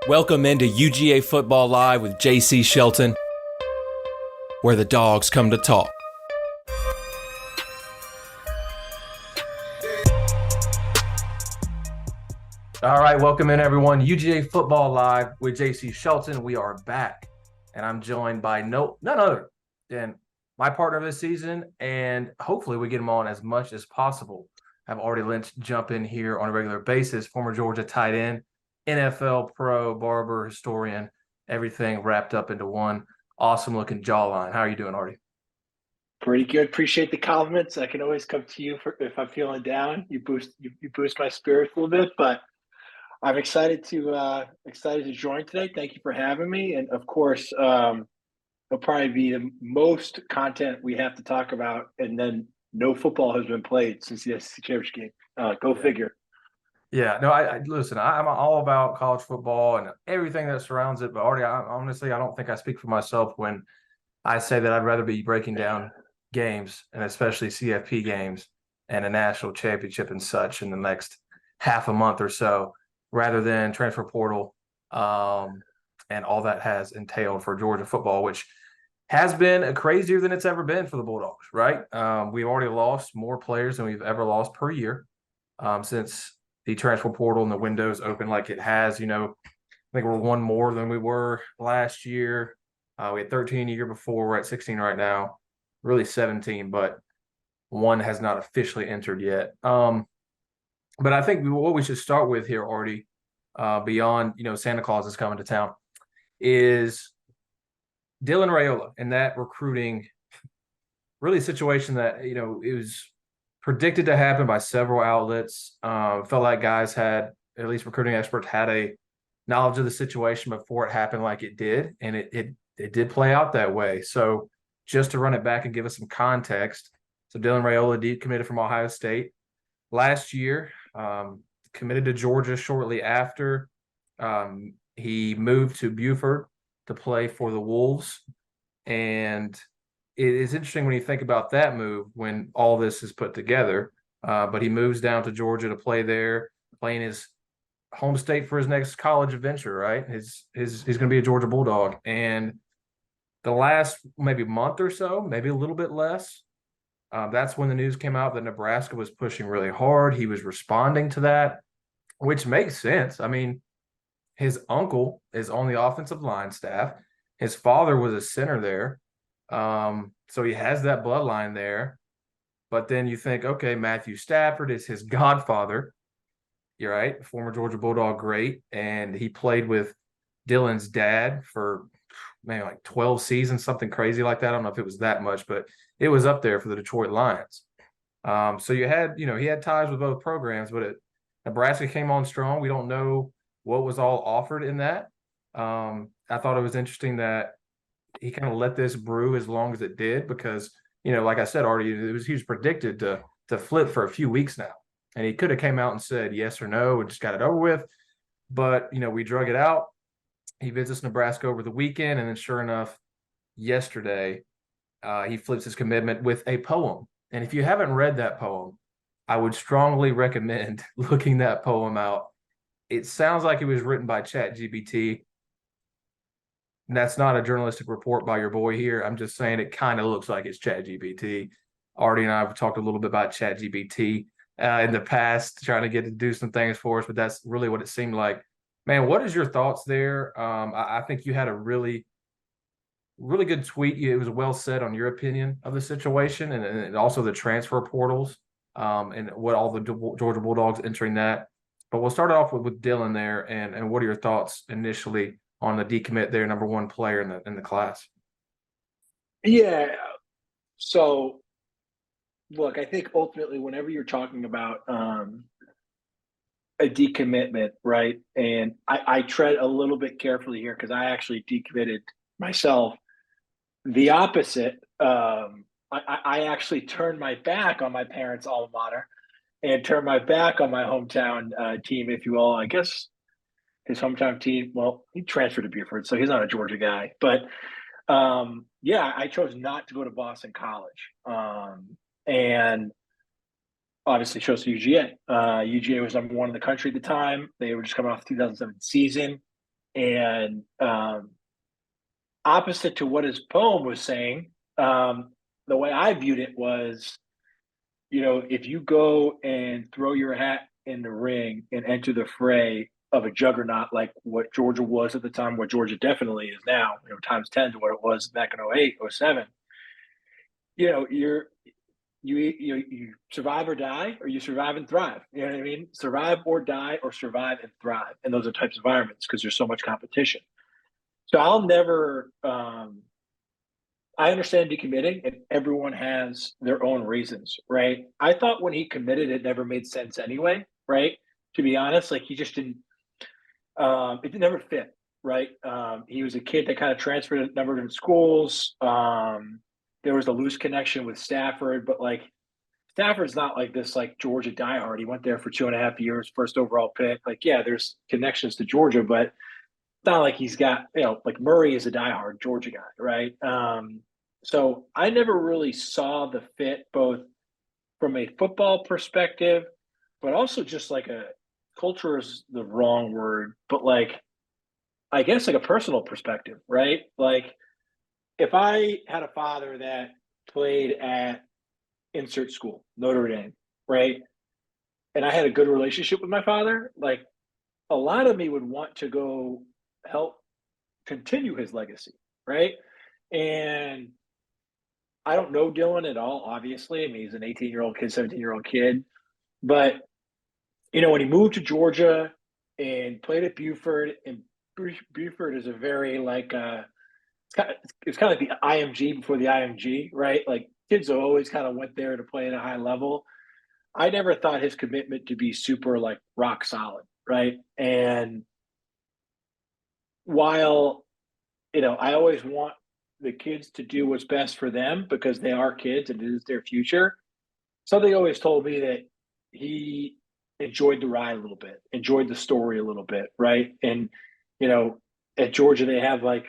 Welcome into UGA Football Live with JC Shelton, where the dogs come to talk. All right, welcome in everyone. UGA Football Live with JC Shelton. We are back, and I'm joined by none other than my partner this season, and hopefully we get him on as much as possible. Have Artur Lynch jump in here on a regular basis, former Georgia tight end, NFL pro, barber, historian, everything wrapped up into one awesome-looking jawline. How are you doing, Artie? Pretty good. Appreciate the compliments. I can always come to you if I'm feeling down. You boost my spirits a little bit, but I'm excited to join today. Thank you for having me, and of course, it'll probably be the most content we have to talk about, and then no football has been played since the SEC championship game. Go figure. Yeah, no, I listen, I'm all about college football and everything that surrounds it. But Artie, honestly, I don't think I speak for myself when I say that I'd rather be breaking down games, and especially CFP games and a national championship and such in the next half a month or so, rather than transfer portal and all that has entailed for Georgia football, which has been crazier than it's ever been for the Bulldogs, right? We've already lost more players than we've ever lost per year since the transfer portal and the windows open like it has. I think we're one more than we were last year. We had 13 a year before. We're at 16 right now, really 17, but one has not officially entered yet. But I think what we should start with here, Artie, beyond, Santa Claus is coming to town, is Dylan Raiola and that recruiting really situation that, it was predicted to happen by several outlets. Felt like guys had, at least recruiting experts, had a knowledge of the situation before it happened like it did, and it did play out that way. So just to run it back and give us some context, so Dylan Raiola decommitted from Ohio State last year, committed to Georgia shortly after. He moved to Buford to play for the Wolves, and it is interesting when you think about that move when all this is put together. But he moves down to Georgia to play there, playing his home state for his next college adventure, right? He's going to be a Georgia Bulldog. And the last maybe month or so, maybe a little bit less, that's when the news came out that Nebraska was pushing really hard. He was responding to that, which makes sense. I mean, his uncle is on the offensive line staff. His father was a center there. So he has that bloodline there. But then you think, okay, Matthew Stafford is his godfather. You're right, former Georgia Bulldog great. And he played with Dylan's dad for maybe like 12 seasons, something crazy like that. I don't know if it was that much, but it was up there for the Detroit Lions. So you had, he had ties with both programs, but Nebraska came on strong. We don't know what was all offered in that. I thought it was interesting that he kind of let this brew as long as it did because, like I said already, he was predicted to flip for a few weeks now. And he could have came out and said yes or no and just got it over with. But, we drug it out. He visits Nebraska over the weekend, and then sure enough, yesterday, he flips his commitment with a poem. And if you haven't read that poem, I would strongly recommend looking that poem out. It sounds like it was written by ChatGPT. And that's not a journalistic report by your boy here. I'm just saying it kind of looks like it's ChatGPT. Artie and I have talked a little bit about ChatGPT in the past, trying to get to do some things for us, but that's really what it seemed like. Man, what is your thoughts there? I think you had a really, really good tweet. It was well said on your opinion of the situation and also the transfer portals and what all the Georgia Bulldogs entering that. But we'll start off with Dylan there, and what are your thoughts initially on the decommit there, number one player in the class? Yeah. So, look, I think ultimately, whenever you're talking about a decommitment, right? And I tread a little bit carefully here because I actually decommitted myself. The opposite. I actually turned my back on my parents' alma mater and turned my back on my hometown team, if you will. I guess his hometown team, well, he transferred to Buford, so he's not a Georgia guy. But I chose not to go to Boston College. And obviously chose to UGA. UGA was number one in the country at the time. They were just coming off the 2007 season. And opposite to what his poem was saying, the way I viewed it was, if you go and throw your hat in the ring and enter the fray of a juggernaut like what Georgia was at the time, what Georgia definitely is now, times 10 to what it was back in 08, 07, you survive or die, or you survive and thrive. You know what I mean? Survive or die, or survive and thrive. And those are types of environments because there's so much competition. So I'll never I understand decommitting, and everyone has their own reasons, right? I thought when he committed, it never made sense anyway, right? To be honest, like he just didn't. It never fit, right? He was a kid that kind of transferred a number of different schools. There was a loose connection with Stafford, but like Stafford's not like this like Georgia diehard. He went there for 2.5 years, first overall pick. Like, yeah, there's connections to Georgia, but it's not like he's got, like Murray is a diehard Georgia guy, right? So I never really saw the fit both from a football perspective, but also just like a culture is the wrong word, but like I guess like a personal perspective, right? Like if I had a father that played at insert school, Notre Dame, right? And I had a good relationship with my father, like a lot of me would want to go help continue his legacy, right? And I don't know Dylan at all, obviously. I mean, he's an 18-year-old kid, 17-year-old kid. But, when he moved to Georgia and played at Buford, and Buford is a very like it's kind of like the IMG before the IMG, right? Like kids always kind of went there to play at a high level. I never thought his commitment to be super like rock solid, right? And while I always want the kids to do what's best for them because they are kids and it is their future. Something always told me that he enjoyed the ride a little bit, enjoyed the story a little bit, right? And at Georgia they have like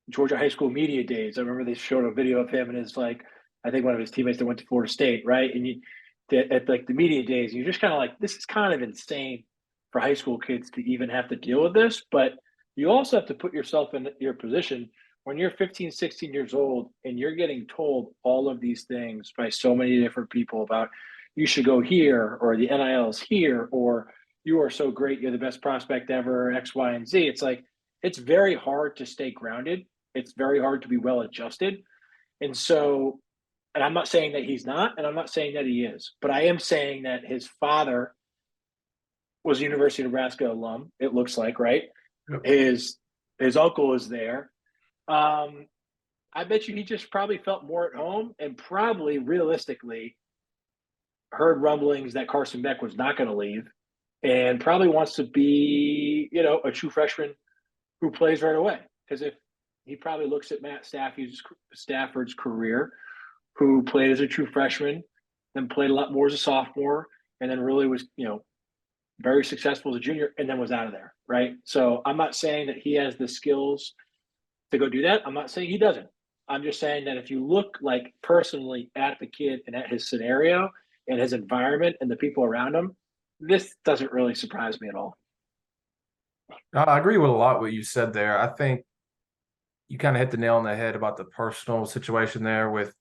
Georgia high school media days. I remember they showed a video of him and his like I think one of his teammates that went to Florida State, right? And at like the media days, you're just kind of like, this is kind of insane for high school kids to even have to deal with this. But you also have to put yourself in your position when you're 15, 16 years old and you're getting told all of these things by so many different people about you should go here or the NIL is here or you are so great, you're the best prospect ever, X, Y, and Z. It's like, it's very hard to stay grounded. It's very hard to be well adjusted. And so, and I'm not saying that he's not, and I'm not saying that he is, but I am saying that his father was a University of Nebraska alum, it looks like, right? Yep. His uncle is there. I bet you he just probably felt more at home and probably realistically heard rumblings that Carson Beck was not going to leave and probably wants to be, a true freshman who plays right away. Because if he probably looks at Matt Stafford's career, who played as a true freshman, then played a lot more as a sophomore, and then really was, very successful as a junior, and then was out of there, right? So I'm not saying that he has the skills to go do that. I'm not saying he doesn't. I'm just saying that if you look like personally at the kid and at his scenario and his environment and the people around him, this doesn't really surprise me at all. I agree with a lot what you said there. I think you kind of hit the nail on the head about the personal situation there with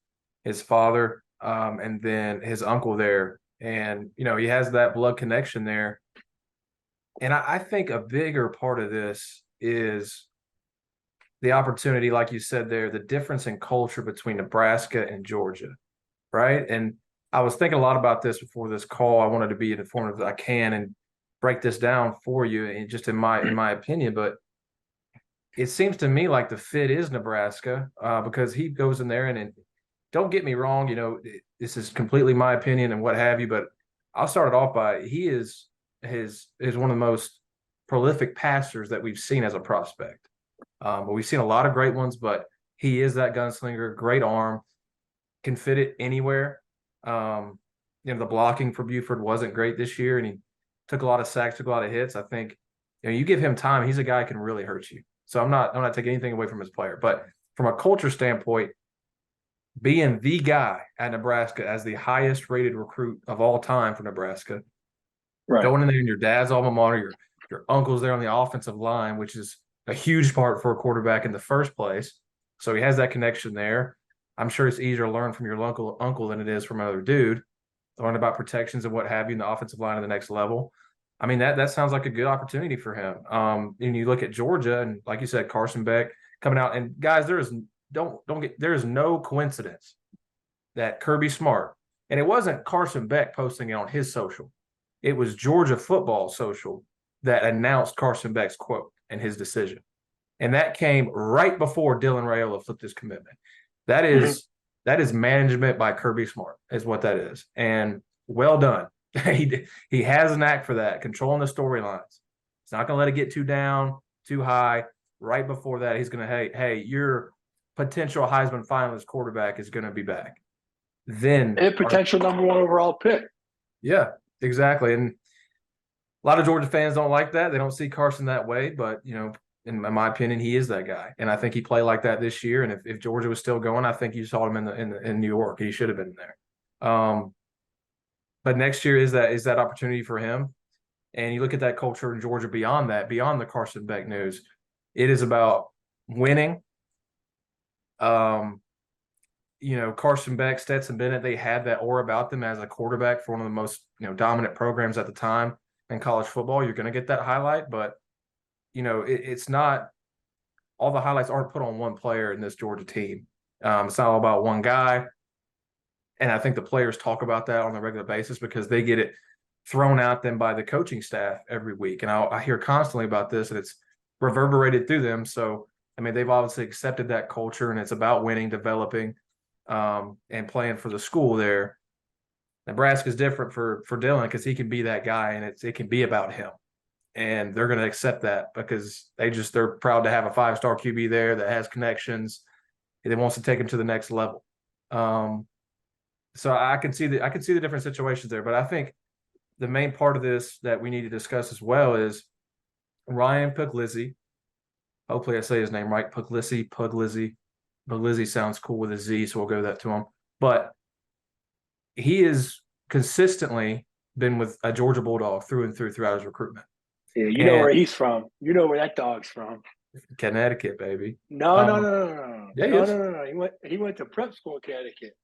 his father, and then his uncle there. And, he has that blood connection there. And I think a bigger part of this is the opportunity, like you said there, the difference in culture between Nebraska and Georgia, right? And I was thinking a lot about this before this call. I wanted to be as informative as I can and break this down for you, and just in my opinion. But it seems to me like the fit is Nebraska, because he goes in there and don't get me wrong, this is completely my opinion and what have you, but I'll start it off by he is one of the most prolific passers that we've seen as a prospect. We've seen a lot of great ones, but he is that gunslinger, great arm, can fit it anywhere. The blocking for Buford wasn't great this year, and he took a lot of sacks, took a lot of hits. I think you give him time, he's a guy who can really hurt you. So I'm not taking anything away from his player, but from a culture standpoint, being the guy at Nebraska as the highest rated recruit of all time for Nebraska, right? Going in there and your dad's alma mater, your uncle's there on the offensive line, which is a huge part for a quarterback in the first place. So he has that connection there. I'm sure it's easier to learn from your uncle than it is from another dude. Learn about protections and what have you in the offensive line at the next level. I mean, that sounds like a good opportunity for him. And you look at Georgia, and like you said, Carson Beck coming out. And guys, there is no coincidence that Kirby Smart, and it wasn't Carson Beck posting it on his social. It was Georgia football social that announced Carson Beck's quote and his decision. And that came right before Dylan Raiola flipped his commitment. That is that is management by Kirby Smart, is what that is. And well done. he has an knack for that, controlling the storylines. He's not going to let it get too down, too high. Right before that, he's going to, hey, your potential Heisman finalist quarterback is going to be back. Then a potential number 1 overall pick. Yeah, exactly. And a lot of Georgia fans don't like that. They don't see Carson that way, but in my opinion, he is that guy, and I think he played like that this year. And if Georgia was still going, I think you saw him in New York. He should have been there. But next year is that opportunity for him. And you look at that culture in Georgia beyond that, beyond the Carson Beck news, it is about winning. Carson Beck, Stetson Bennett, they had that aura about them as a quarterback for one of the most dominant programs at the time in college football. You're going to get that highlight, but it's not all the highlights aren't put on one player in this Georgia team. It's not all about one guy. And I think the players talk about that on a regular basis because they get it thrown at them by the coaching staff every week. And I hear constantly about this, and it's reverberated through them. So, I mean, they've obviously accepted that culture, and it's about winning, developing, and playing for the school there. Nebraska's different for Dylan because he can be that guy, and it can be about him. And they're going to accept that because they're proud to have a 5-star QB there that has connections. That wants to take him to the next level. So I can see the different situations there, but I think the main part of this that we need to discuss as well is Rylan Puglisi. Hopefully I say his name right. Puglisi. Puglisi sounds cool with a Z, so we'll go that to him. But he has consistently been with a Georgia Bulldog through and through throughout his recruitment. Yeah, you know where he's from. You know where that dog's from. Connecticut, baby. No. Yeah, No. He went to prep school in Connecticut.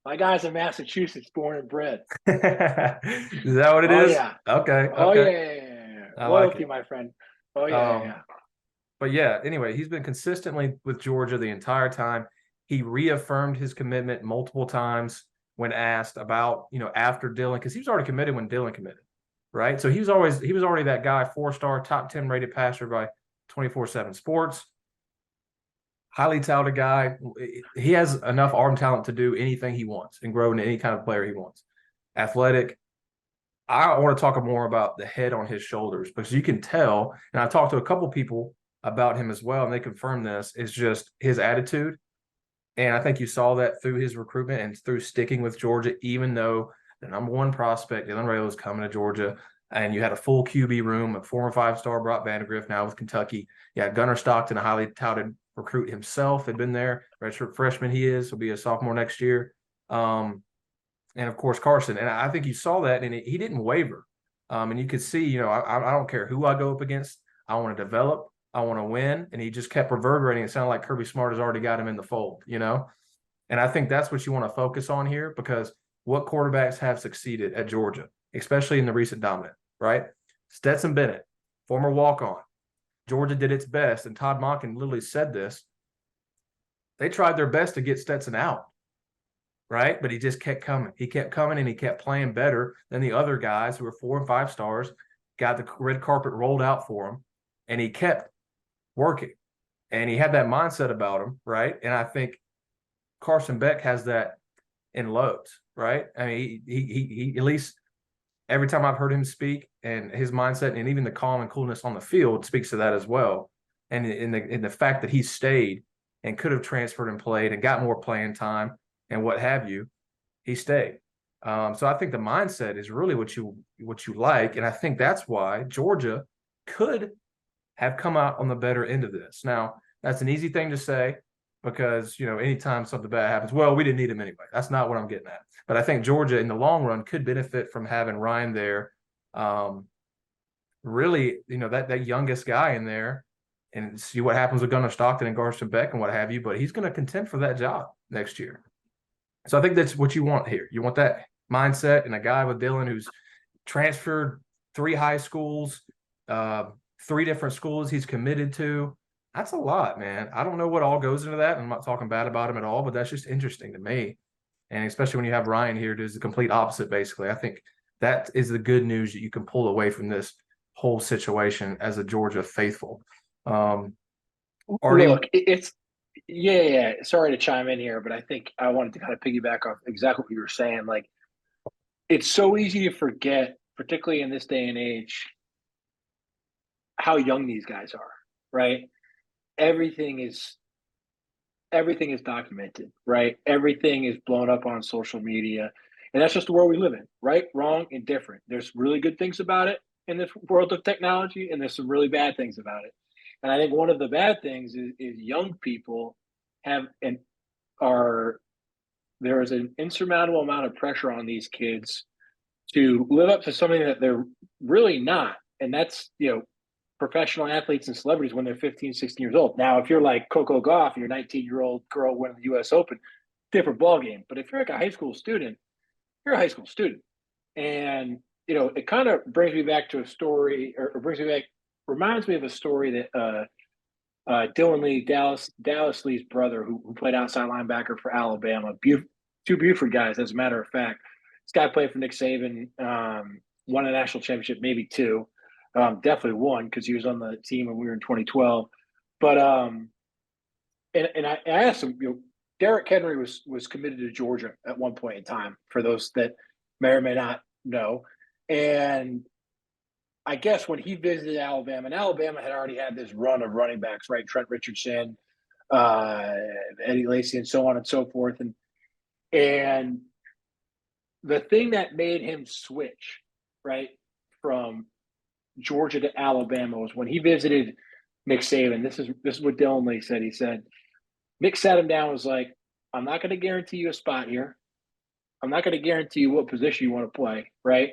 My guy's in Massachusetts, born and bred. Is that what it is? Yeah. Okay. Oh yeah. Loyalty, my friend. Oh yeah. But yeah, anyway, he's been consistently with Georgia the entire time. He reaffirmed his commitment multiple times when asked about, after Dylan, because he was already committed when Dylan committed, right? So he was already that guy, 4-star, top 10 rated passer by 24/7 Sports. Highly touted guy. He has enough arm talent to do anything he wants and grow into any kind of player he wants. Athletic. I want to talk more about the head on his shoulders because you can tell, and I've talked to a couple people about him as well, and they confirm this, is just his attitude. And I think you saw that through his recruitment and through sticking with Georgia, even though the number 1 prospect, Dylan Raiola, is coming to Georgia, and you had a full QB room, a 4- or 5-star Brock Vandagriff now with Kentucky. You had Gunnar Stockton, a highly touted recruit himself, had been there. Redshirt freshman he is. He'll be a sophomore next year. And, of course, Carson. And I think you saw that, and he didn't waver. And you could see, I don't care who I go up against. I want to develop. I want to win. And he just kept reverberating. It sounded like Kirby Smart has already got him in the fold, And I think that's what you want to focus on here because what quarterbacks have succeeded at Georgia, especially in the recent dominant, right? Stetson Bennett, former walk-on. Georgia did its best, and Todd Monken literally said this. They tried their best to get Stetson out, right? But he just kept coming. He kept coming, and he kept playing better than the other guys who were 4 and 5 stars, got the red carpet rolled out for him, and he kept working. And he had that mindset about him, right? And I think Carson Beck has that in loads, right? I mean, he at least every time I've heard him speak and his mindset and even the calm and coolness on the field speaks to that as well. And in the fact that he stayed and could have transferred and played and got more playing time and what have you, he stayed. So I think the mindset is really what you like. And I think that's why Georgia could have come out on the better end of this. Now, that's an easy thing to say because, anytime something bad happens, well, we didn't need him anyway. That's not what I'm getting at. But I think Georgia in the long run could benefit from having Ryan there. Really, that youngest guy in there and see what happens with Gunnar Stockton and Carson Beck and what have you. But he's going to contend for that job next year. So I think that's what you want here. You want that mindset and a guy with Dylan who's transferred 3 high schools, 3 different schools he's committed to. That's a lot, man. I don't know what all goes into that. I'm not talking bad about him at all, but that's just interesting to me. And especially when you have Ryan here, does the complete opposite, basically. I think that is the good news that you can pull away from this whole situation as a Georgia faithful. Look, it's yeah. Sorry to chime in here, but I think I wanted to kind of piggyback off exactly what you were saying. Like, it's so easy to forget, particularly in this day and age, how young these guys are, right? Everything is documented, right? Everything is blown up on social media. And that's just the world we live in, right? Wrong, and different. There's really good things about it in this world of technology, and there's some really bad things about it. And I think one of the bad things is young people have and are there is an insurmountable amount of pressure on these kids to live up to something that they're really not. And that's, professional athletes and celebrities when they're 15, 16 years old. Now, if you're like Coco Gauff, you're a 19-year-old girl winning the U.S. Open, different ballgame. But if you're like a high school student, you're a high school student. And, it kind of brings me back to a story, or reminds me of a story that Dylan Lee, Dallas Lee's brother, who played outside linebacker for Alabama, two Buford guys, as a matter of fact. This guy played for Nick Saban, won a national championship, maybe 2. Definitely one because he was on the team when we were in 2012. But and I asked him, Derrick Henry was committed to Georgia at one point in time, for those that may or may not know. And I guess when he visited Alabama, and Alabama had already had this run of running backs, right? Trent Richardson, Eddie Lacy, and so on and so forth. And the thing that made him switch, right, from Georgia to Alabama was when he visited Nick Saban. This is what Dylan Lee said. He said, Nick sat him down and was like, I'm not going to guarantee you a spot here. I'm not going to guarantee you what position you want to play, right?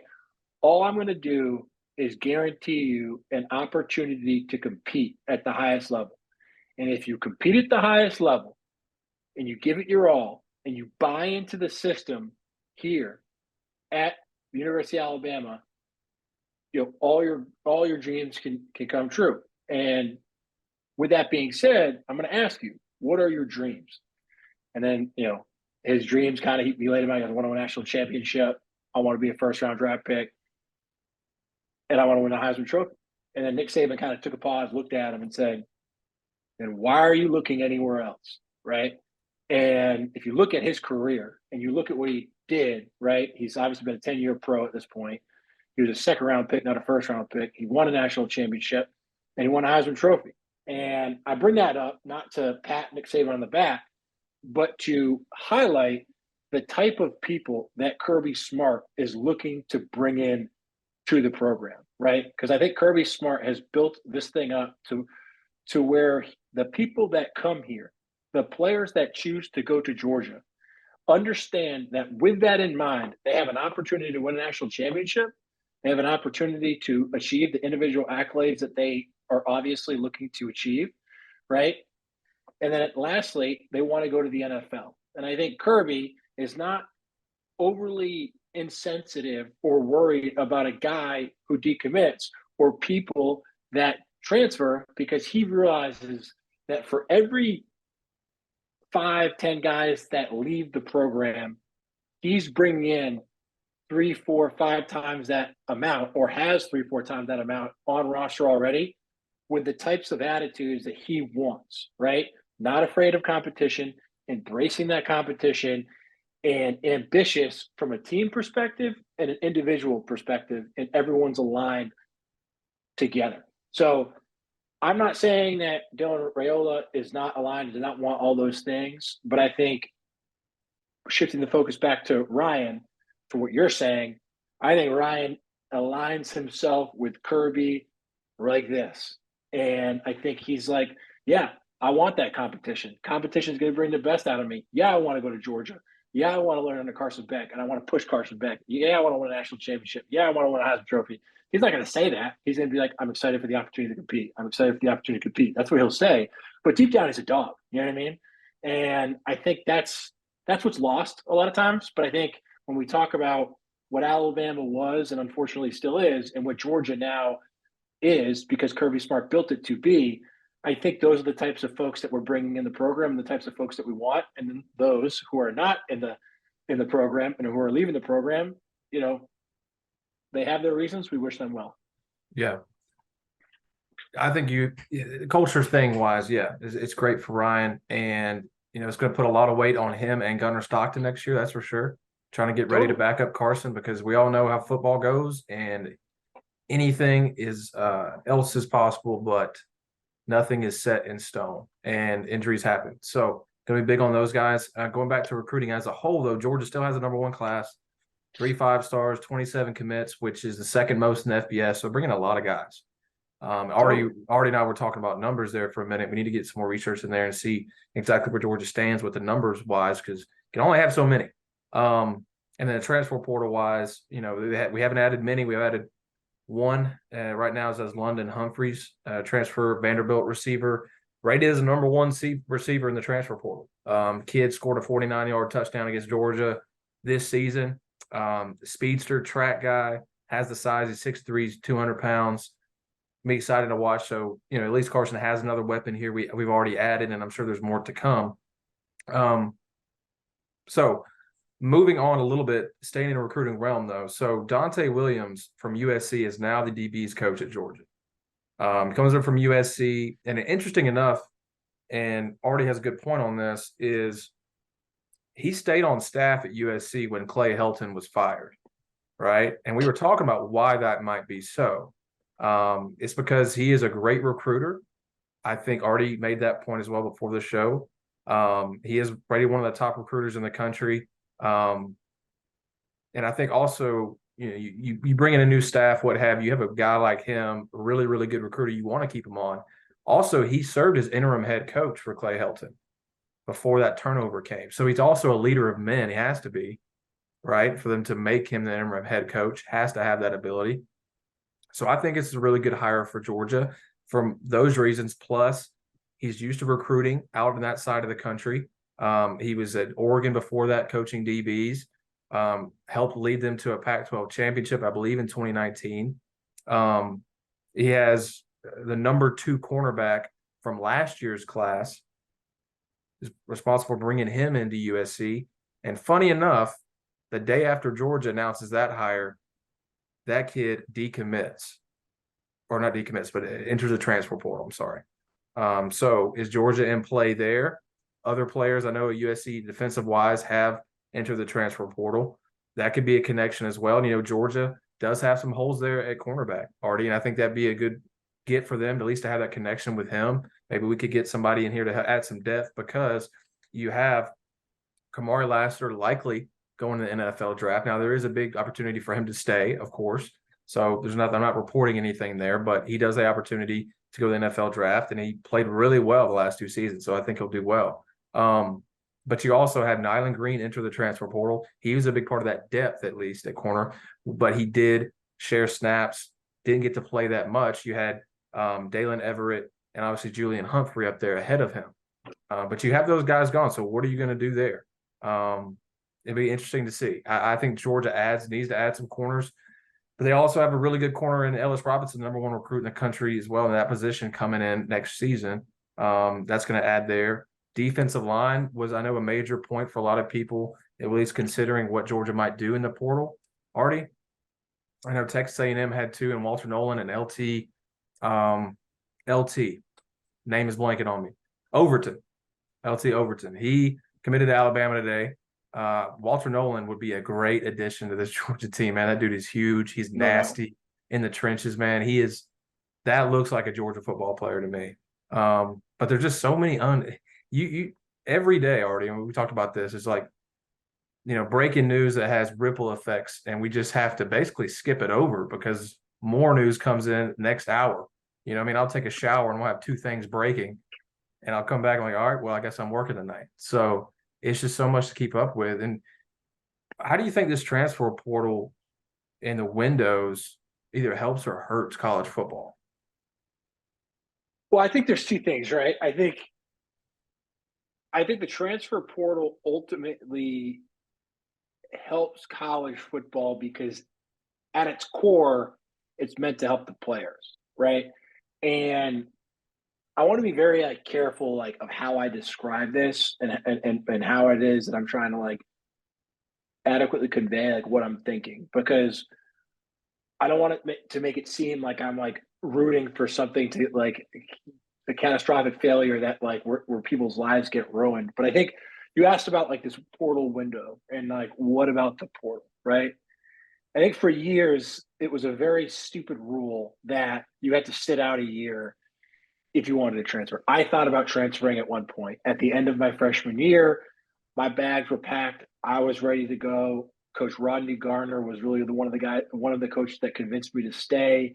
All I'm going to do is guarantee you an opportunity to compete at the highest level. And if you compete at the highest level and you give it your all and you buy into the system here at the University of Alabama, all your dreams can come true. And with that being said, I'm going to ask you, what are your dreams? And then, his dreams kind of, he laid him out. I want to win a national championship. I want to be a first-round draft pick. And I want to win a Heisman Trophy. And then Nick Saban kind of took a pause, looked at him and said, then why are you looking anywhere else, right? And if you look at his career and you look at what he did, right, he's obviously been a 10-year pro at this point. He was a second-round pick, not a first-round pick. He won a national championship, and he won a Heisman Trophy. And I bring that up not to pat Nick Saban on the back, but to highlight the type of people that Kirby Smart is looking to bring in to the program, right? Because I think Kirby Smart has built this thing up to where the people that come here, the players that choose to go to Georgia, understand that with that in mind, they have an opportunity to win a national championship. They have an opportunity to achieve the individual accolades that they are obviously looking to achieve, right? And then lastly, they want to go to the NFL. And I think Kirby is not overly insensitive or worried about a guy who decommits or people that transfer, because he realizes that for every 5-10 guys that leave the program, he's bringing in 3, 4, 5 times that amount, or has 3, 4 times that amount on roster already, with the types of attitudes that he wants, right? Not afraid of competition, embracing that competition, and ambitious from a team perspective and an individual perspective, and everyone's aligned together. So I'm not saying that Dylan Raiola is not aligned, does not want all those things, but I think shifting the focus back to Ryan, for what you're saying, I think Ryan aligns himself with Kirby like this. And I think he's like, yeah, I want that competition. Competition is going to bring the best out of me. Yeah, I want to go to Georgia. Yeah, I want to learn under Carson Beck, and I want to push Carson Beck. Yeah, I want to win a national championship. Yeah, I want to win a Heisman Trophy. he's not going to say that. He's going to be like, I'm excited for the opportunity to compete. I'm excited for the opportunity to compete. That's what he'll say. But deep down, he's a dog. You know what I mean? And I think that's what's lost a lot of times. But I think when we talk about what Alabama was and unfortunately still is, and what Georgia now is because Kirby Smart built it to be, I think those are the types of folks that we're bringing in the program and the types of folks that we want. And then those who are not in the program and who are leaving the program, you know, they have their reasons. We wish them well. Yeah. I think culture thing wise, yeah, it's great for Ryan. And, it's going to put a lot of weight on him and Gunnar Stockton next year. That's for sure. Trying to get ready to back up Carson because we all know how football goes and anything else is possible, but nothing is set in stone and injuries happen. So going to be big on those guys. Going back to recruiting as a whole, though, Georgia still has the number one class, 3 5-stars, 27 commits, which is the second most in the FBS. So bringing a lot of guys. Artie and I were talking about numbers there for a minute. We need to get some more research in there and see exactly where Georgia stands with the numbers wise, because you can only have so many. And then the transfer portal wise, we haven't added many. We've added one right now is as London Humphreys, transfer Vanderbilt receiver. Rated as the number one receiver in the transfer portal. Kid scored a 49-yard touchdown against Georgia this season. Speedster track guy, has the size. He's 6'3", he's 200 pounds. I'm excited to watch. So, at least Carson has another weapon here we've already added, and I'm sure there's more to come. So moving on a little bit, staying in the recruiting realm, though. So Dante Williams from USC is now the DB's coach at Georgia. Comes in from USC. And interesting enough, and Artie has a good point on this, is he stayed on staff at USC when Clay Helton was fired, right? And we were talking about why that might be so. It's because he is a great recruiter. I think Artie made that point as well before the show. He is probably one of the top recruiters in the country. And I think also, you bring in a new staff, what have you have a guy like him, a really, really good recruiter, you want to keep him on. Also, he served as interim head coach for Clay Helton before that turnover came. So he's also a leader of men. He has to be, right? For them to make him the interim head coach, has to have that ability. So I think it's a really good hire for Georgia from those reasons. Plus, he's used to recruiting out in that side of the country. He was at Oregon before that, coaching DBs. Helped lead them to a Pac-12 championship, I believe, in 2019. He has the number 2 cornerback from last year's class, is responsible for bringing him into USC. And funny enough, the day after Georgia announces that hire, that kid decommits, or not decommits, but enters the transfer portal. I'm sorry. So is Georgia in play there? Other players I know at USC defensive-wise have entered the transfer portal. That could be a connection as well. And, Georgia does have some holes there at cornerback, Artie, and I think that'd be a good get for them, at least to have that connection with him. Maybe we could get somebody in here to add some depth, because you have Kamari Lassiter likely going to the NFL draft. Now, there is a big opportunity for him to stay, of course. So I'm not reporting anything there, but he does have the opportunity to go to the NFL draft, and he played really well the last 2 seasons. So I think he'll do well. But you also had Nyland Green enter the transfer portal. He was a big part of that depth, at least at corner, but he did share snaps, didn't get to play that much. You had Dalen Everett and obviously Julian Humphrey up there ahead of him. But you have those guys gone. So what are you going to do there? It'd be interesting to see. I think Georgia needs to add some corners, but they also have a really good corner in Ellis Robinson, the number 1 recruit in the country as well, in that position coming in next season. That's going to add there. Defensive line was, I know, a major point for a lot of people, at least considering what Georgia might do in the portal. Artie, I know Texas A&M had 2, and Walter Nolan and LT, name is blanking on me. LT Overton. He committed to Alabama today. Walter Nolan would be a great addition to this Georgia team, man. That dude is huge. He's nasty in the trenches, man. That looks like a Georgia football player to me. But there's just so many you every day, Artie, and we talked about this, it's like, breaking news that has ripple effects, and we just have to basically skip it over because more news comes in next hour. I'll take a shower and we'll have 2 things breaking, and I'll come back and I'm like, all right, well, I guess I'm working tonight. So it's just so much to keep up with. And how do you think this transfer portal and the windows either helps or hurts college football? Well, I think there's two things, right? I think the transfer portal ultimately helps college football because at its core, it's meant to help the players, right? And I want to be very like careful like of how I describe this and how it is that I'm trying to like adequately convey like what I'm thinking because I don't want it to make it seem like I'm like rooting for something to like a catastrophic failure that like where people's lives get ruined. But I think you asked about like this portal window and like what about the portal, right? I think for years it was a very stupid rule that you had to sit out a year if you wanted to transfer. I thought about transferring at one point. At the end of my freshman year, my bags were packed. I was ready to go. Coach Rodney Garner was really one of the coaches that convinced me to stay.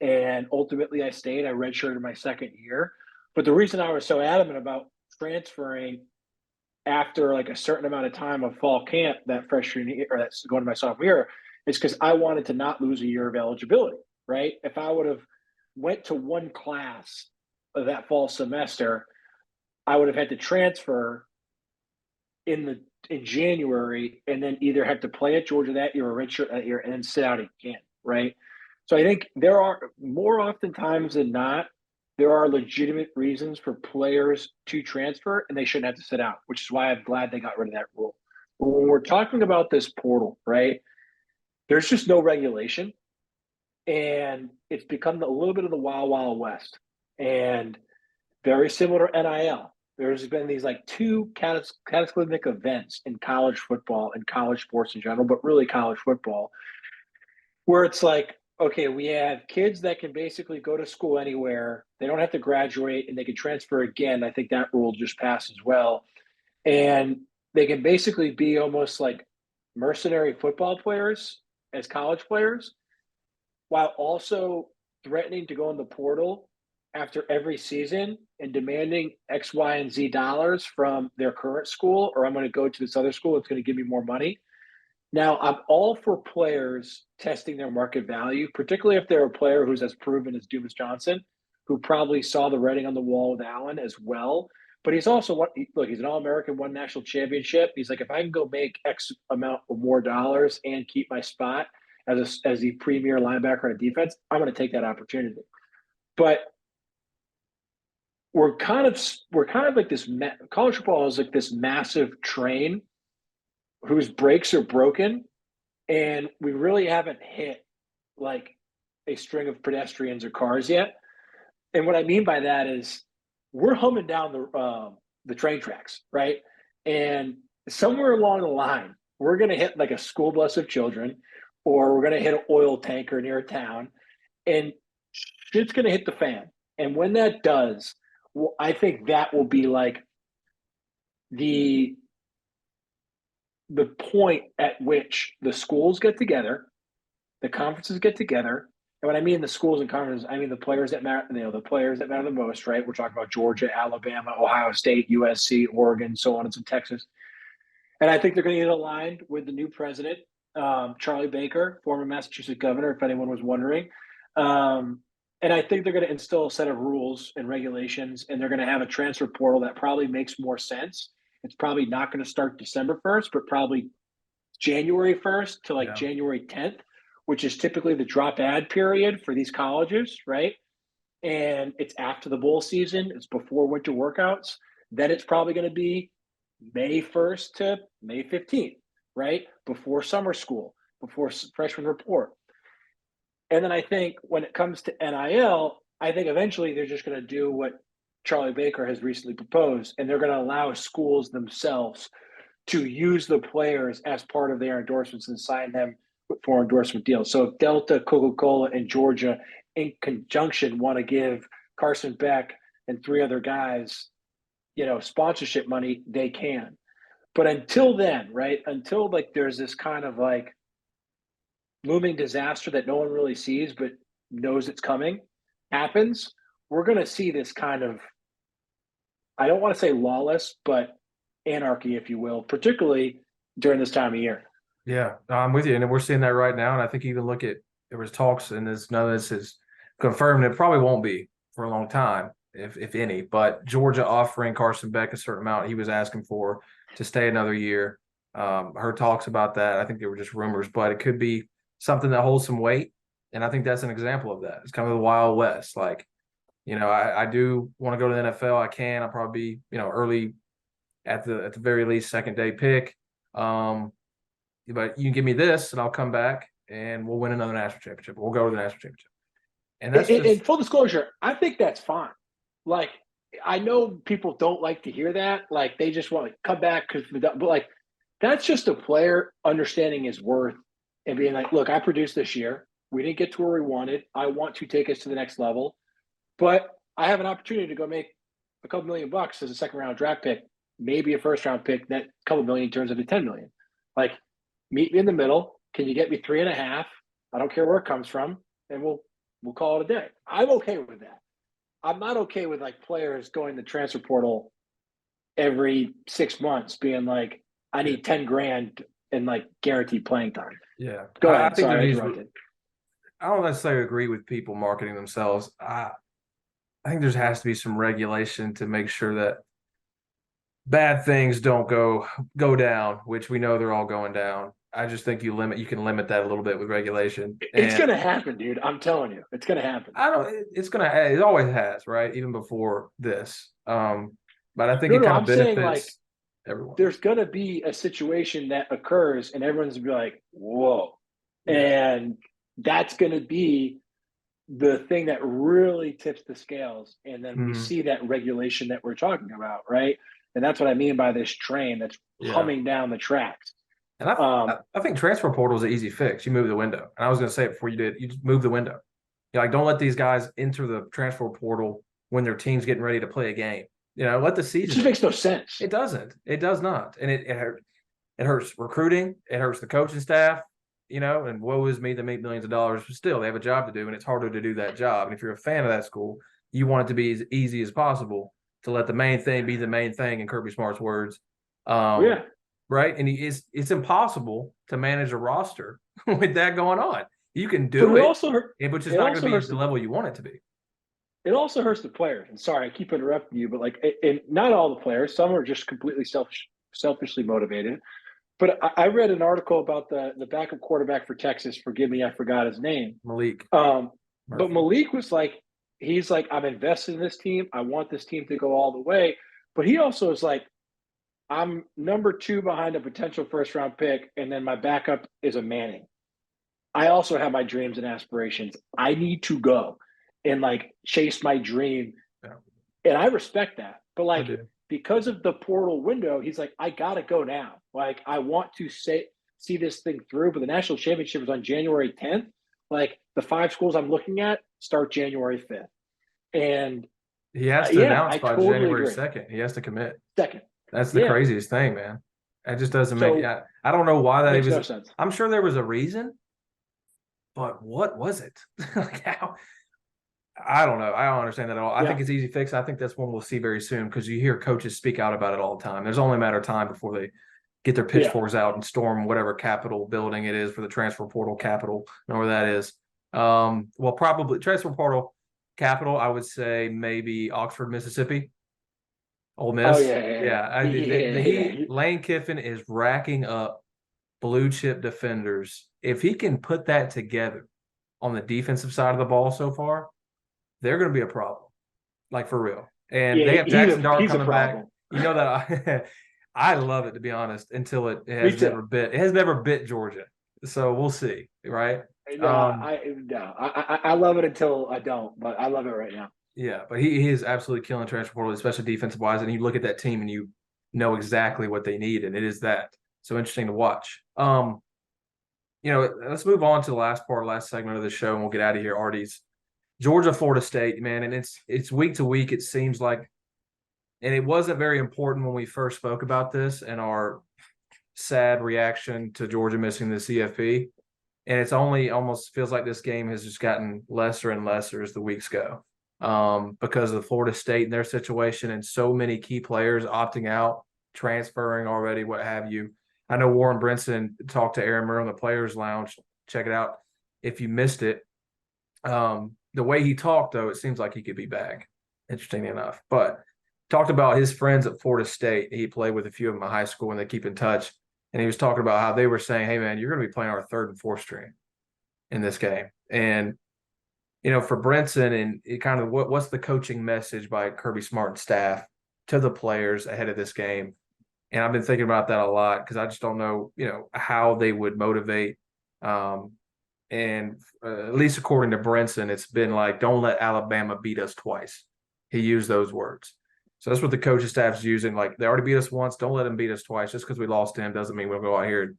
And ultimately I stayed. I redshirted my second year. But the reason I was so adamant about transferring after like a certain amount of time of fall camp that freshman year or that's going to my sophomore year is because I wanted to not lose a year of eligibility, right? If I would have went to one class of that fall semester, I would have had to transfer in January and then either have to play at Georgia that year or redshirt that year and then sit out again, right? So I think there are more oftentimes than not, there are legitimate reasons for players to transfer and they shouldn't have to sit out, which is why I'm glad they got rid of that rule. But when we're talking about this portal, right, there's just no regulation and it's become a little bit of the wild, wild west. And very similar to NIL. There's been these like two cataclysmic events in college football and college sports in general, but really college football, where it's like, okay, we have kids that can basically go to school anywhere. They don't have to graduate and they can transfer again. I think that rule just passed as well. And they can basically be almost like mercenary football players as college players while also threatening to go in the portal after every season and demanding X, Y, and Z dollars from their current school, or I'm going to go to this other school that's going to give me more money. Now, I'm all for players testing their market value, particularly if they're a player who's as proven as Dumas Johnson, who probably saw the writing on the wall with Allen as well. But he's also look, he's an All-American, won national championship. He's like, if I can go make X amount of more dollars and keep my spot as the premier linebacker on defense, I'm going to take that opportunity. But we're kind of like this college football is like this massive train whose brakes are broken and we really haven't hit like a string of pedestrians or cars yet. And what I mean by that is we're humming down the train tracks, right? And somewhere along the line, we're going to hit like a school bus of children, or we're going to hit an oil tanker near a town, and shit's going to hit the fan. And when that does, well, I think that will be like the the point at which the schools get together, the conferences get together. And when I mean the schools and conferences, I mean the players that matter, the players that matter the most, right? We're talking about Georgia, Alabama, Ohio State, USC, Oregon, so on and some Texas. And I think they're going to get aligned with the new president, Charlie Baker, former Massachusetts governor, if anyone was wondering. And I think they're going to instill a set of rules and regulations, and they're going to have a transfer portal that probably makes more sense. It's probably not going to start December 1st, but probably January 1st to like Yeah. January 10th, which is typically the drop ad period for these colleges, right? And it's after the bowl season, it's before winter workouts. Then it's probably going to be May 1st to May 15th, right? Before summer school, before freshman report. And then I think when it comes to NIL, I think eventually they're just going to do what Charlie Baker has recently proposed, and they're going to allow schools themselves to use the players as part of their endorsements and sign them for endorsement deals. So if Delta, Coca-Cola, and Georgia in conjunction want to give Carson Beck and three other guys, sponsorship money, they can. But until then, right? Until like there's this kind of like looming disaster that no one really sees but knows it's coming happens, we're going to see this kind of, I don't want to say lawless, but anarchy, if you will, particularly during this time of year. Yeah, no, I'm with you. And we're seeing that right now. And I think you even look at there was talks, and none of this is confirmed. It probably won't be for a long time, if any. But Georgia offering Carson Beck a certain amount he was asking for to stay another year. Heard talks about that. I think they were just rumors, but it could be something that holds some weight. And I think that's an example of that. It's kind of the Wild West. Like, I do want to go to the NFL. I can. I'll probably be, early at the very least second day pick. But you can give me this, and I'll come back and we'll win another national championship. We'll go to the national championship. And that's just in full disclosure, I think that's fine. Like, I know people don't like to hear that. Like, they just want to come back but like, that's just a player understanding his worth and being like, look, I produced this year. We didn't get to where we wanted. I want to take us to the next level, but I have an opportunity to go make a couple $1 million as a second round draft pick, maybe a first round pick. That couple million turns into 10 million. Like, meet me in the middle. Can you get me 3.5? I don't care where it comes from, and we'll call it a day. I'm okay with that. I'm not okay with like players going to the transfer portal every 6 months being like, I need 10 grand and like guaranteed playing time. Yeah. Go ahead. I think Sorry, I interrupted. I don't necessarily agree with people marketing themselves. I think there has to be some regulation to make sure that bad things don't go down, which we know they're all going down. I just think you can limit that a little bit with regulation. It's gonna happen, dude. I'm telling you, it's gonna happen. It always has, right? Even before this. But I think it kind of I'm saying, like, benefits everyone. there's gonna be a situation that occurs and everyone's gonna be like, whoa. Yeah. And that's gonna be the thing that really tips the scales. And then we see that regulation that we're talking about, right? And that's what I mean by this train that's coming down the tracks. And I think transfer portal is an easy fix. You move the window. And I was going to say it before you did. You just move the window. Don't let these guys enter the transfer portal when their team's getting ready to play a game. Let the season. It just makes no sense. It doesn't. It does not. And it hurts recruiting. It hurts the coaching staff. And woe is me that make millions of dollars. But still, they have a job to do, and it's harder to do that job. And if you're a fan of that school, you want it to be as easy as possible to let the main thing be the main thing, in Kirby Smart's words. Yeah. Right. And it's impossible to manage a roster with that going on. You can do it, but it's not going to be the level you want it to be. It also hurts the players. And sorry, I keep interrupting you, but like, not all the players. Some are just completely selfishly motivated. But I read an article about the backup quarterback for Texas. Forgive me, I forgot his name. Malik. But Malik was like, he's like, I'm invested in this team. I want this team to go all the way. But he also is like, I'm number 2 behind a potential first-round pick, and then my backup is a Manning. I also have my dreams and aspirations. I need to go and, like, chase my dream. Yeah. And I respect that. But, like, because of the portal window, he's like, I got to go now. Like, I want to see this thing through. But the national championship is on January 10th. Like, the 5 schools I'm looking at start January 5th. And he has to announce by January 2nd. He has to commit. Second. That's the craziest thing, man. It just doesn't make. I don't know why that makes was. No sense. I'm sure there was a reason, but what was it? Like how? I don't know. I don't understand that at all. I think it's easy fix. I think that's one we'll see very soon because you hear coaches speak out about it all the time. There's only a matter of time before they get their pitchforks out and storm whatever Capitol building it is for the transfer portal Capitol, know where that is. Well, probably transfer portal Capitol. I would say maybe Oxford, Mississippi. Ole Miss. Oh, yeah. Lane Kiffin is racking up blue chip defenders. If he can put that together on the defensive side of the ball so far, they're going to be a problem, like for real. And they have Jackson Dart coming back. You know that I love it, to be honest, until it has never bit. It has never bit Georgia, so we'll see, right? I love it until I don't, but I love it right now. Yeah, but he is absolutely killing transfer portal, especially defensive wise. And you look at that team and you know exactly what they need, and it is that. So interesting to watch. Let's move on to the last segment of the show, and we'll get out of here. Artie's Georgia, Florida State, man, and it's week to week. It seems like, and it wasn't very important when we first spoke about this and our sad reaction to Georgia missing the CFP, and it's only almost feels like this game has just gotten lesser and lesser as the weeks go. Because of Florida State and their situation and so many key players opting out, transferring already, what have you. I know Warren Brinson talked to Aaron Murray on the Players Lounge. Check it out. if you missed it. The way he talked, though, it seems like he could be back. Interesting enough, but talked about his friends at Florida State. He played with a few of them in high school, and they keep in touch. And he was talking about how they were saying, "Hey, man, you're going to be playing our third and fourth string in this game." And for Brinson, and it kind of what's the coaching message by Kirby Smart and staff to the players ahead of this game? And I've been thinking about that a lot because I just don't know, how they would motivate. And at least according to Brinson, it's been like, don't let Alabama beat us twice. He used those words. So that's what the coaching staff's using. Like, they already beat us once. Don't let them beat us twice. Just because we lost to him doesn't mean we'll go out here and,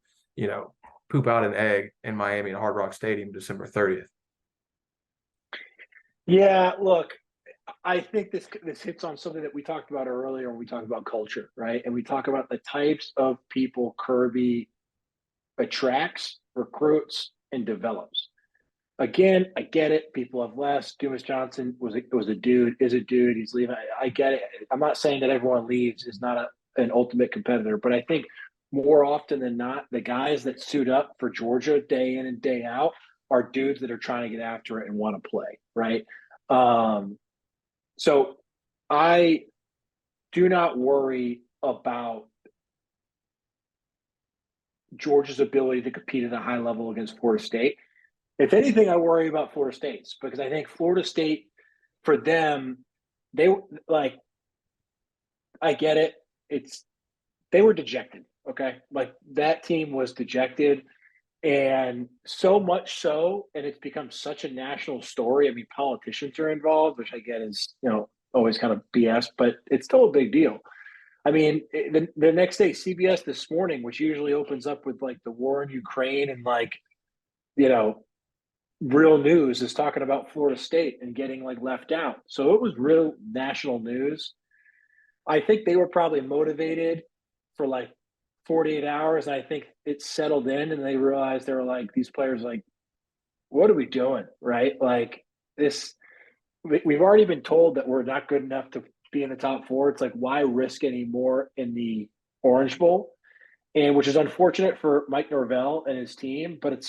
poop out an egg in Miami at Hard Rock Stadium December 30th. Yeah, look, I think this hits on something that we talked about earlier when we talked about culture, right? And we talk about the types of people Kirby attracts, recruits, and develops. Again, I get it. People have less. Dumas Johnson was a dude, is a dude. He's leaving. I get it. I'm not saying that everyone leaves is not an ultimate competitor, but I think more often than not, the guys that suit up for Georgia day in and day out are dudes that are trying to get after it and want to play, right? So I do not worry about Georgia's ability to compete at a high level against Florida State. If anything, I worry about Florida State's because I think Florida State, for them, they like, I get it. They were dejected. Okay. Like that team was dejected. And so much so, and it's become such a national story. I mean, politicians are involved, which I get is, always kind of BS, but it's still a big deal. I mean, the next day, CBS this morning, which usually opens up with like the war in Ukraine and like, real news, is talking about Florida State and getting like left out. So it was real national news. I think they were probably motivated for like 48 hours. And I think it settled in and they realized they were like, these players, like, what are we doing? Right? Like this, we've already been told that we're not good enough to be in the top four. It's like, why risk any more in the Orange Bowl? And which is unfortunate for Mike Norvell and his team, but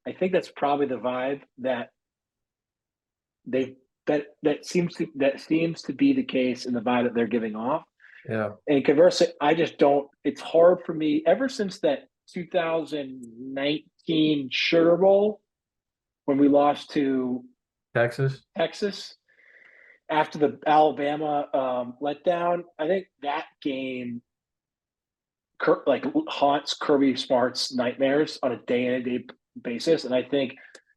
I think that's probably the vibe that that seems to be the case in the vibe that they're giving off. Yeah. And conversely, I just don't. It's hard for me ever since that 2019 Sugar Bowl when we lost to Texas. After the Alabama letdown. I think that game like haunts Kirby Smart's nightmares on a day-in-and-day basis, and I think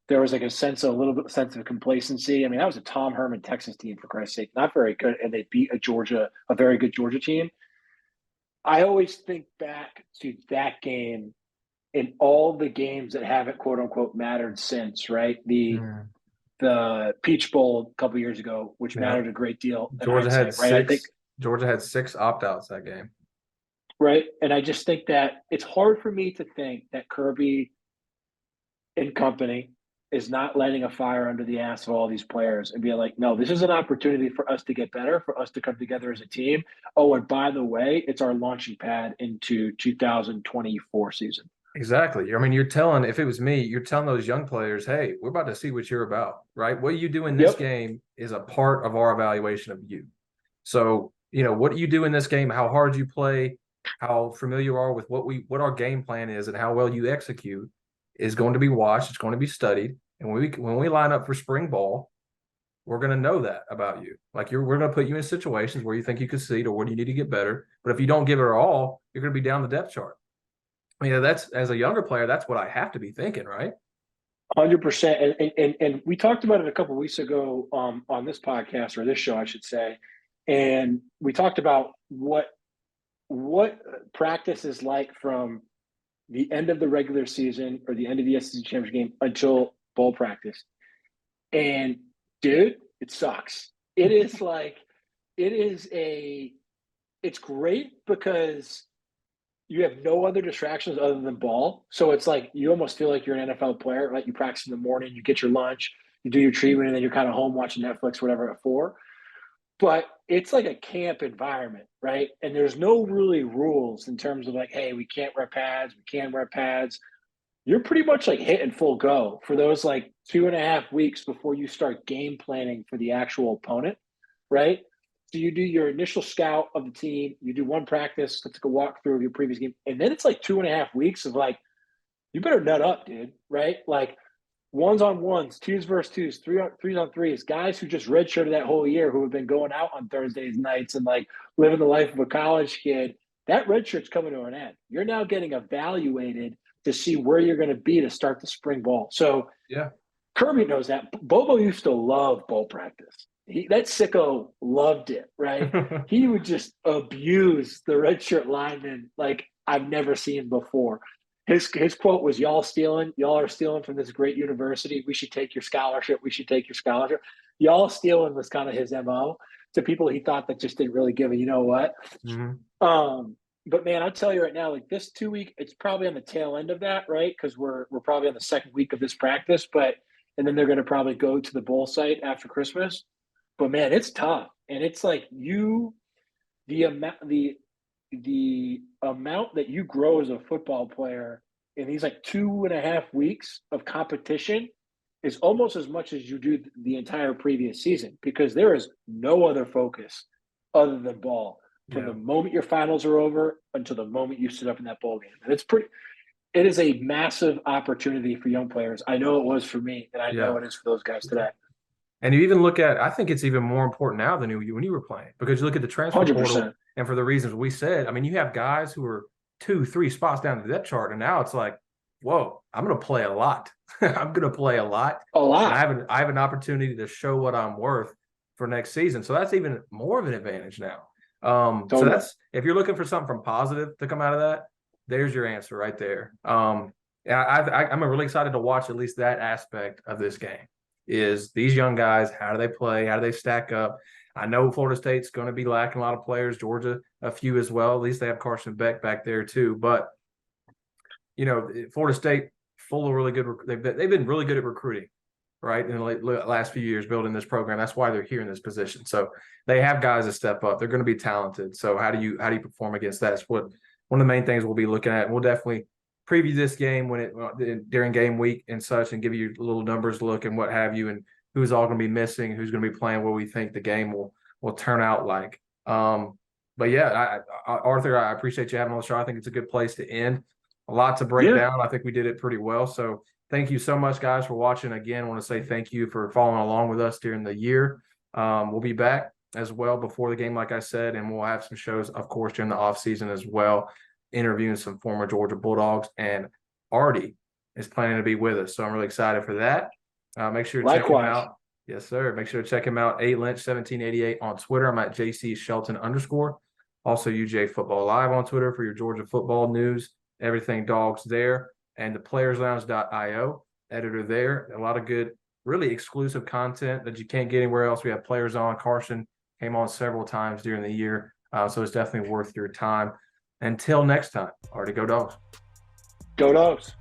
there was like a little bit sense of complacency. I mean, that was a Tom Herman Texas team, for Christ's sake, not very good, and they beat a very good Georgia team. I always think back to that game in all the games that haven't quote unquote mattered since, right? The Peach Bowl a couple years ago, which mattered a great deal. Georgia had right? I think Georgia had 6 opt-outs that game. Right. And I just think that it's hard for me to think that Kirby and company is not letting a fire under the ass of all these players and being like, no, this is an opportunity for us to get better, for us to come together as a team. Oh, and by the way, it's our launching pad into 2024 season. Exactly. I mean, if it was me, you're telling those young players, hey, we're about to see what you're about, right? What you do in this game is a part of our evaluation of you. So, what you do in this game, how hard you play, how familiar you are with what our game plan is and how well you execute is going to be watched. It's going to be studied. And when we line up for spring ball, we're going to know that about you. Like we're going to put you in situations where you think you could succeed or where you need to get better. But if you don't give it all, you're going to be down the depth chart. I mean, that's, as a younger player, that's what I have to be thinking, right? 100%. And we talked about it a couple of weeks ago on this podcast, or this show, I should say. And we talked about what practice is like from the end of the regular season or the end of the SEC championship game until bowl practice. And dude, it sucks. It is like, it's great because you have no other distractions other than ball. So it's like, you almost feel like you're an NFL player, right? You practice in the morning, you get your lunch, you do your treatment, and then you're kind of home watching Netflix, whatever, at 4. But it's like a camp environment, right? And there's no really rules in terms of like, hey, we can't wear pads, we can wear pads. you're pretty much like hitting full go for those like 2.5 weeks before you start game planning for the actual opponent, right? So you do your initial scout of the team, you do one practice, let's go walk through of your previous game, and then it's like 2.5 weeks of like, you better nut up, dude, right? Like ones on ones, twos versus twos, threes on threes, guys who just redshirted that whole year who have been going out on Thursdays nights and like living the life of a college kid. That red shirt's coming to an end. You're now getting evaluated to see where you're going to be to start the spring ball. So Yeah. Kirby knows that. Bobo used to love ball practice. That sicko loved it, right? He would just abuse the redshirt lineman like I've never seen before. His quote was, "Y'all stealing. Y'all are stealing from this great university. We should take your scholarship. We should take your scholarship." Y'all stealing was kind of his MO to people he thought that just didn't really give a you know what. But man, I'll tell you right now, like this 2 week, it's probably on the tail end of that, right? Because we're probably on the second week of this practice, and then they're going to probably go to the bowl site after Christmas. But man, it's tough, and it's like the amount that you grow as a football player in these like 2.5 weeks of competition is almost as much as you do the entire previous season, because there is no other focus other than ball from the moment your finals are over until the moment you sit up in that bowl game. And it is a massive opportunity for young players. I know it was for me, and I know it is for those guys today. And you even look at, I think it's even more important now than when you were playing, because you look at the transfer 100%. portal, and for the reasons we said, I mean, you have guys who are 2-3 spots down the depth chart, and now it's like, whoa, I'm going to play a lot. I'm going to play a lot. A lot. And I have an opportunity to show what I'm worth for next season. So that's even more of an advantage now. Totally. So that's, if you're looking for something from positive to come out of that, there's your answer right there. I'm really excited to watch at least that aspect of this game. Is these young guys, how do they play? How do they stack up? I know Florida State's going to be lacking a lot of players. Georgia, a few as well. At least they have Carson Beck back there too. But, you know, Florida State, full of really good – they've been really good at recruiting, right, in the last few years building this program. That's why they're here in this position. So they have guys that step up. They're going to be talented. So how do you perform against that? It's one of the main things we'll be looking at. And we'll definitely – preview this game during game week and such, and give you a little numbers look and what have you, and who's all going to be missing, who's going to be playing, what we think the game will turn out like. But yeah, Arthur, I appreciate you having on the show. I think it's a good place to end. A lot to break down. I think we did it pretty well. So thank you so much, guys, for watching. Again, I want to say thank you for following along with us during the year. We'll be back as well before the game, like I said, and we'll have some shows, of course, during the off season as well, interviewing some former Georgia Bulldogs, and Artie is planning to be with us. So I'm really excited for that. Make sure to check him out. Yes, sir. Make sure to check him out, Lynch1788 on Twitter. I'm at JC_Shelton_. Also UGA Football Live on Twitter for your Georgia football news, everything Dogs there, and the playerslounge.io, editor there. A lot of good, really exclusive content that you can't get anywhere else. We have players on. Carson came on several times during the year, so it's definitely worth your time. Until next time, Artie, go Dogs. Go Dogs.